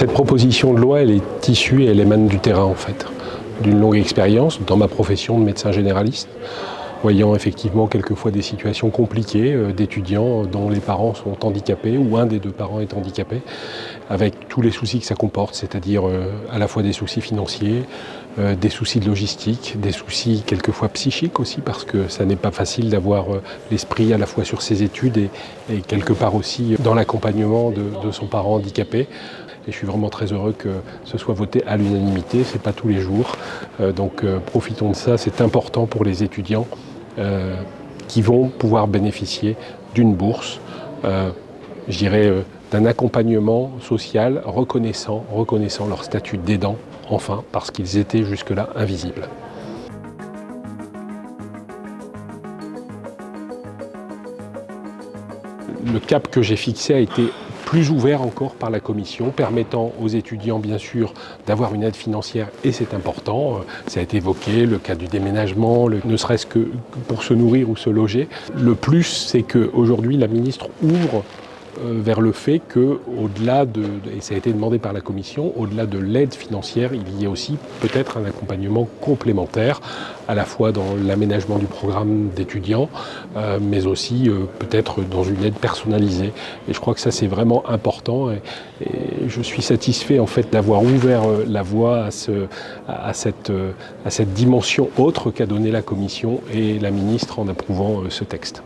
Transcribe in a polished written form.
Cette proposition de loi, elle est issue et elle émane du terrain en fait, d'une longue expérience dans ma profession de médecin généraliste, voyant effectivement quelquefois des situations compliquées d'étudiants dont les parents sont handicapés ou un des deux parents est handicapé, avec tous les soucis que ça comporte, c'est-à-dire à la fois des soucis financiers, des soucis de logistique, des soucis quelquefois psychiques aussi, parce que ça n'est pas facile d'avoir l'esprit à la fois sur ses études et quelque part aussi dans l'accompagnement de son parent handicapé. Et je suis vraiment très heureux que ce soit voté à l'unanimité, c'est pas tous les jours. Donc profitons de ça, c'est important pour les étudiants qui vont pouvoir bénéficier d'une bourse, je dirais d'un accompagnement social reconnaissant leur statut d'aidant, enfin, parce qu'ils étaient jusque-là invisibles. Le cap que j'ai fixé a été plus ouvert encore par la Commission, permettant aux étudiants, bien sûr, d'avoir une aide financière, et c'est important. Ça a été évoqué, le cas du déménagement, ne serait-ce que pour se nourrir ou se loger. Le plus, c'est qu'aujourd'hui, la ministre ouvre vers le fait qu'au-delà et ça a été demandé par la Commission, au-delà de l'aide financière, il y a aussi peut-être un accompagnement complémentaire, à la fois dans l'aménagement du programme d'étudiants, mais aussi peut-être dans une aide personnalisée. Et je crois que ça c'est vraiment important et je suis satisfait en fait d'avoir ouvert la voie à cette dimension autre qu'a donnée la Commission et la ministre en approuvant ce texte.